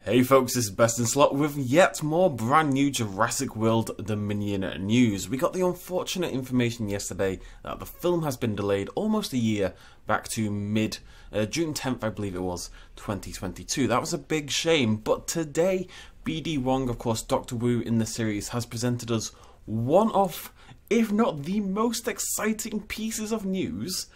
Hey folks, this is Best in Slot with yet more brand new Jurassic World Dominion news. We got the unfortunate information yesterday that the film has been delayed almost a year back to June 10th, I believe it was, 2022. That was a big shame, but today BD Wong, of course Dr. Wu in the series, has presented us one of, if not the most exciting pieces of news,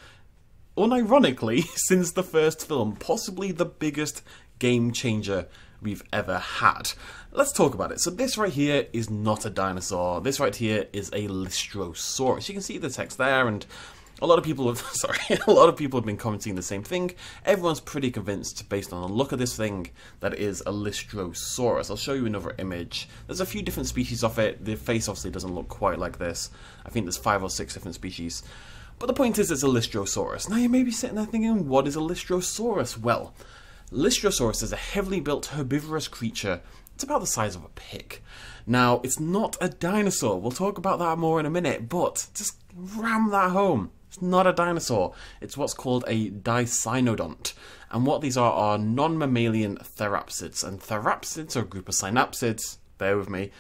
unironically, since the first film, possibly the biggest game changer we've ever had. Let's talk about it. So this right here is not a dinosaur. This right here is a Lystrosaurus. You can see the text there, and a lot of people have, a lot of people have been commenting the same thing. Everyone's pretty convinced, based on the look of this thing, that it is a Lystrosaurus. I'll show you another image. There's a few different species of it. The face obviously doesn't look quite like this. I think there's 5 or 6 different species. But the point is, it's a Lystrosaurus. Now you may be sitting there thinking, what is a Lystrosaurus? Well, Lystrosaurus is a heavily built herbivorous creature. It's about the size of a pig. Now, it's not a dinosaur. We'll talk about that more in a minute, but just ram that home. It's not a dinosaur. It's what's called a dicynodont. And what these are non-mammalian therapsids. And therapsids are a group of synapsids. Bear with me.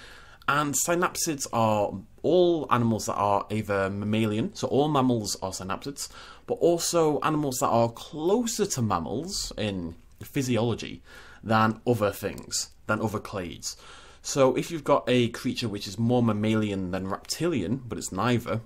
And synapsids are all animals that are either mammalian, so all mammals are synapsids, but also animals that are closer to mammals in physiology than other things, than other clades. So if you've got a creature which is more mammalian than reptilian, but it's neither,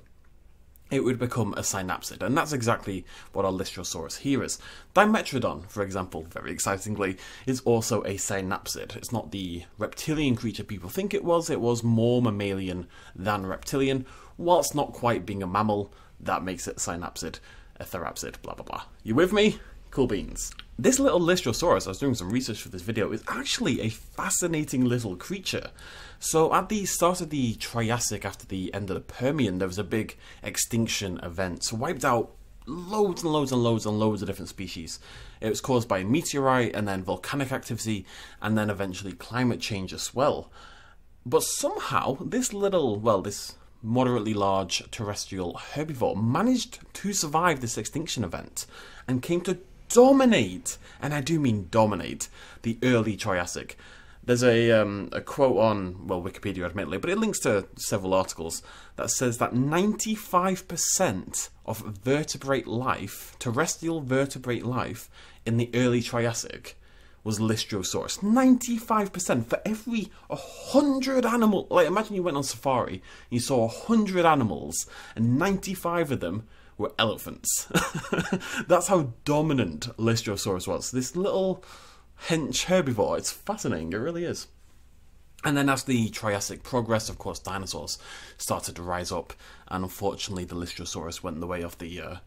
it would become a synapsid, and that's exactly what our Lystrosaurus here is. Dimetrodon, for example, very excitingly, is also a synapsid. It's not the reptilian creature people think it was more mammalian than reptilian. Whilst not quite being a mammal, that makes it a synapsid, a therapsid, blah blah blah. You with me? Cool beans. This little Lystrosaurus, I was doing some research for this video, is actually a fascinating little creature. So at the start of the Triassic, after the end of the Permian, there was a big extinction event. So wiped out loads and loads and loads and loads of different species. It was caused by a meteorite and then volcanic activity and then eventually climate change as well. But somehow this this moderately large terrestrial herbivore managed to survive this extinction event and came to dominate, and I do mean dominate, the early Triassic. There's a quote on, well, Wikipedia admittedly, but it links to several articles that says that 95% of vertebrate life, terrestrial vertebrate life, in the early Triassic was Lystrosaurus. 95%. For every 100 animals, like imagine you went on safari and you saw 100 animals and 95 of them were elephants. That's how dominant Lystrosaurus was. This little hench herbivore, it's fascinating, it really is. And then as the Triassic progressed, of course, dinosaurs started to rise up, and unfortunately the Lystrosaurus went the way of the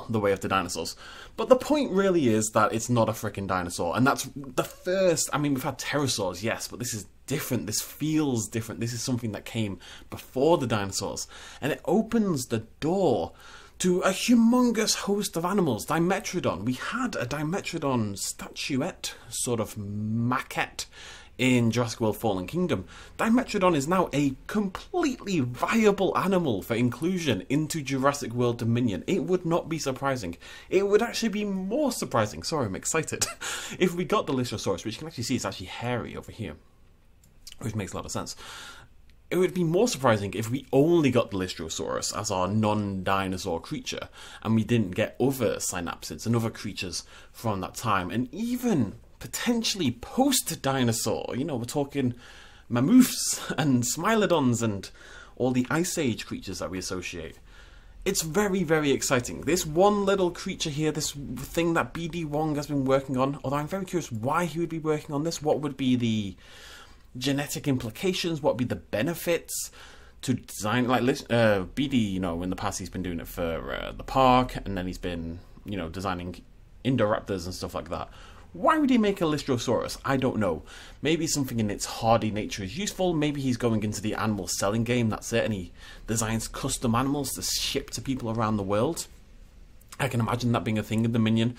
way of the dinosaurs. But the point really is that it's not a freaking dinosaur, and that's the first. I mean, we've had pterosaurs, yes, but this is different. This feels different. This is something that came before the dinosaurs, and it opens the door to a humongous host of animals. Dimetrodon. We had a Dimetrodon statuette, sort of maquette, in Jurassic World Fallen Kingdom. Dimetrodon is now a completely viable animal for inclusion into Jurassic World Dominion. It would not be surprising. It would actually be more surprising, sorry I'm excited, if we got the Lystrosaurus, which you can actually see it's actually hairy over here, which makes a lot of sense. It would be more surprising if we only got the Lystrosaurus as our non-dinosaur creature, and we didn't get other synapsids and other creatures from that time, and even potentially post-dinosaur. You know, we're talking mammoths and smilodons and all the Ice Age creatures that we associate. It's very, very exciting. This one little creature here, this thing that BD Wong has been working on, although I'm very curious why he would be working on this. What would be the genetic implications? What would be the benefits to design, like BD, you know, in the past he's been doing it for the park, and then he's been, you know, designing Indoraptors and stuff like that. Why would he make a Lystrosaurus? I don't know. Maybe something in its hardy nature is useful. Maybe he's going into the animal selling game, that's it, and he designs custom animals to ship to people around the world. I can imagine that being a thing in Dominion.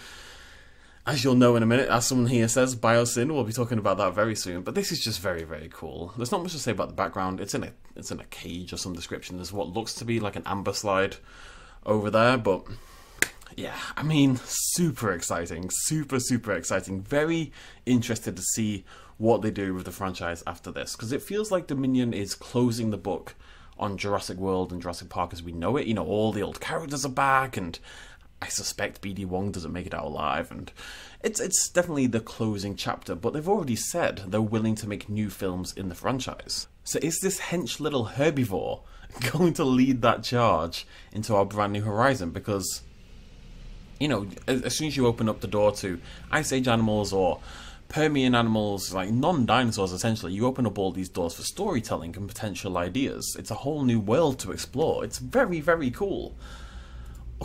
As you'll know in a minute, as someone here says, Biosyn, we'll be talking about that very soon. But this is just very, very cool. There's not much to say about the background. It's in a cage or some description. There's what looks to be like an amber slide over there, but Yeah, I mean, super exciting. Super exciting. Very interested to see what they do with the franchise after this, because it feels like Dominion is closing the book on Jurassic World and Jurassic Park as we know it. You know, all the old characters are back, and I suspect BD Wong doesn't make it out alive, and it's definitely the closing chapter, but they've already said they're willing to make new films in the franchise. So is this hench little herbivore going to lead that charge into our brand new horizon? Because, you know, as soon as you open up the door to Ice Age animals or Permian animals, like non-dinosaurs essentially, you open up all these doors for storytelling and potential ideas. It's a whole new world to explore. It's very cool.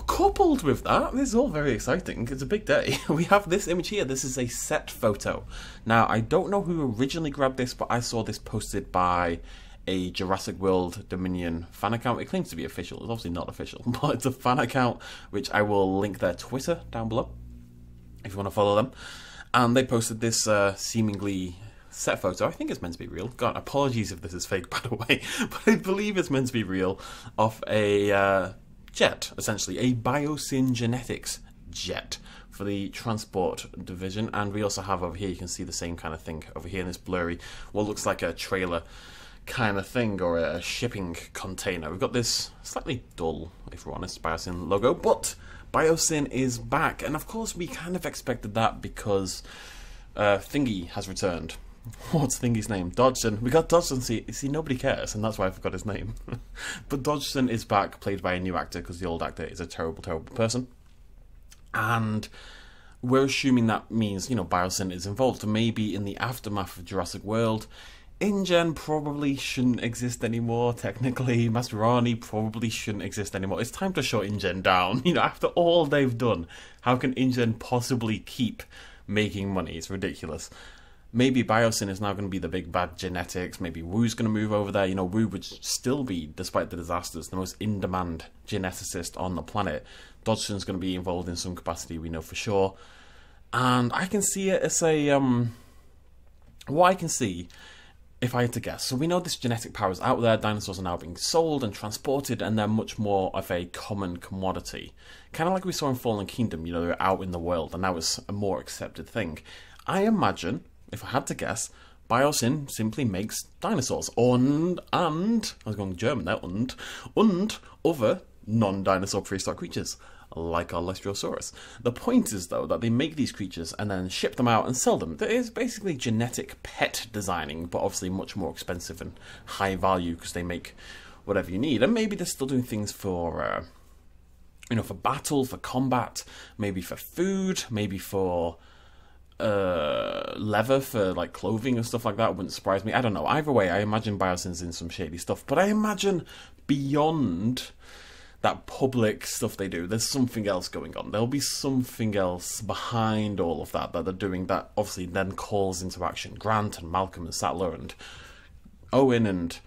Coupled with that, this is all very exciting. It's a big day. We have this image here. This is a set photo. Now, I don't know who originally grabbed this, but I saw this posted by a Jurassic World Dominion fan account. It claims to be official. It's obviously not official, but it's a fan account, which I will link their Twitter down below if you want to follow them. And they posted this seemingly set photo. I think it's meant to be real. God, apologies if this is fake, by the way, but I believe it's meant to be real, of a jet, essentially, a Biosyn Genetics jet for the transport division. And we also have over here, you can see the same kind of thing over here in this blurry, what looks like a trailer kind of thing, or a shipping container. We've got this slightly dull, if we're honest, Biosyn logo, but Biosyn is back, and of course we kind of expected that because Thingy has returned. What's Thingy's name? Dodgson. We got Dodgson. See, nobody cares, and that's why I forgot his name. But Dodgson is back, played by a new actor, because the old actor is a terrible person. And we're assuming that means, you know, Biosyn is involved. Maybe in the aftermath of Jurassic World, InGen probably shouldn't exist anymore, technically. Masrani probably shouldn't exist anymore. It's time to shut InGen down. You know, after all they've done, how can InGen possibly keep making money? It's ridiculous. Maybe Biosyn is now going to be the big bad genetics. Maybe Wu's going to move over there. You know, Wu would still be, despite the disasters, the most in-demand geneticist on the planet. Dodgson's going to be involved in some capacity, we know for sure. And I can see it as a... what I can see, if I had to guess. So we know this genetic power is out there. Dinosaurs are now being sold and transported, and they're much more of a common commodity. Kind of like we saw in Fallen Kingdom. You know, they're out in the world, and now it's a more accepted thing. I imagine, if I had to guess, Biosyn simply makes dinosaurs. And I was going German there, and other non-dinosaur prehistoric creatures, like our Lestrosaurus. The point is, though, that they make these creatures and then ship them out and sell them. There is basically genetic pet designing, but obviously much more expensive and high value because they make whatever you need. And maybe they're still doing things for, you know, for battle, for combat, maybe for food, maybe for leather for like clothing and stuff like that. Wouldn't surprise me. I don't know. Either way, I imagine Biosyn's in some shady stuff, but I imagine beyond that public stuff they do, there's something else going on. There'll be something else behind all of that they're doing that obviously then calls into action Grant and Malcolm and Sattler and Owen and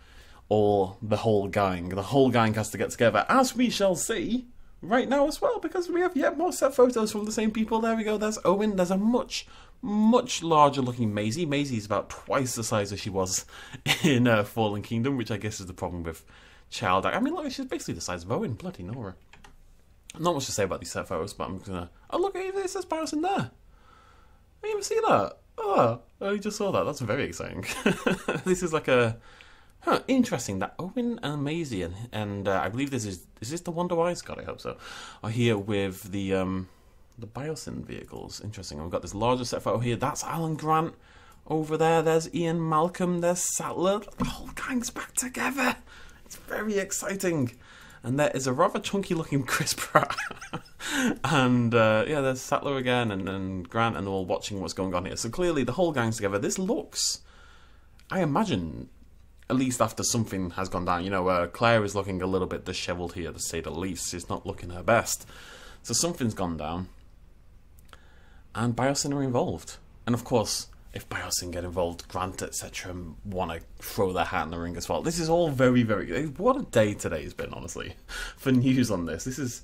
the whole gang. The whole gang has to get together, as we shall see right now as well, because we have yet more set photos from the same people. There we go. There's Owen. There's a much larger looking Maisie. Maisie's about twice the size as she was in Fallen Kingdom, which I guess is the problem with child. I mean, look, she's basically the size of Owen. Bloody Nora. Not much to say about these set photos, but I'm gonna... Oh, look, it says Biosyn there. I didn't even see that. Oh, I just saw that. That's very exciting. This is like a... Huh, interesting that Owen and Maisie and I believe this is this the Wonder Wise? God, I hope so. Are here with the Biosyn vehicles. Interesting. We've got this larger set photo here. That's Alan Grant over there. There's Ian Malcolm. There's Sattler. The whole gang's back together. It's very exciting. And there is a rather chunky looking Chris Pratt. And yeah, there's Sattler again and Grant, and they're all watching what's going on here. So clearly the whole gang's together. This looks, I imagine, at least after something has gone down. You know, Claire is looking a little bit dishevelled here, to say the least. She's not looking her best. So something's gone down. And Biosyn are involved. And of course, if Biosyn get involved, Grant, etc., want to throw their hat in the ring as well. This is all very good. What a day today has been, honestly, for news on this.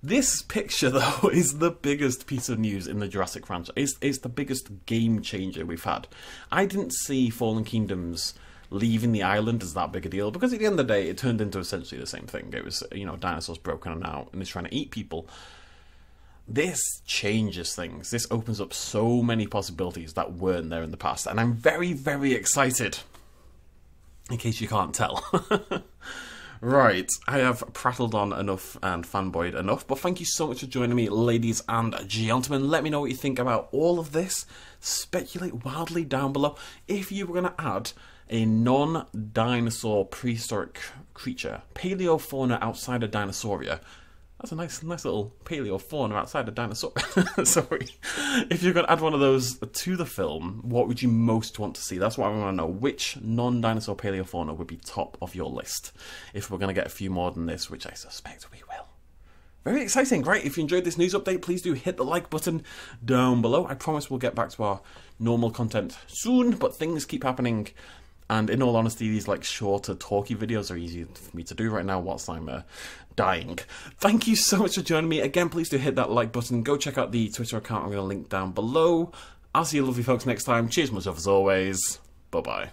This picture, though, is the biggest piece of news in the Jurassic franchise. It's the biggest game changer we've had. I didn't see Fallen Kingdoms leaving the island as that big a deal, because at the end of the day, it turned into essentially the same thing. It was, you know, dinosaurs broken out and it's trying to eat people. this changes things. This opens up so many possibilities that weren't there in the past, and I'm very, very excited, in case you can't tell. Right, I have prattled on enough and fanboyed enough, but thank you so much for joining me, ladies and gentlemen. Let me know what you think about all of this. Speculate wildly down below. If you were going to add a non-dinosaur prehistoric creature, paleofauna outside of Dinosauria, that's a nice little paleofauna outside of Dinosauria. Sorry. If you're going to add one of those to the film, what would you most want to see? That's what I want to know. Which non-dinosaur paleofauna would be top of your list? If we're going to get a few more than this, which I suspect we will. Very exciting, right? If you enjoyed this news update, please do hit the like button down below. I promise we'll get back to our normal content soon, but things keep happening. And in all honesty, these like shorter, talky videos are easy for me to do right now whilst I'm dying. Thank you so much for joining me. Again, please do hit that like button. Go check out the Twitter account I'm going to link down below. I'll see you lovely folks next time. Cheers much love as always. Bye-bye.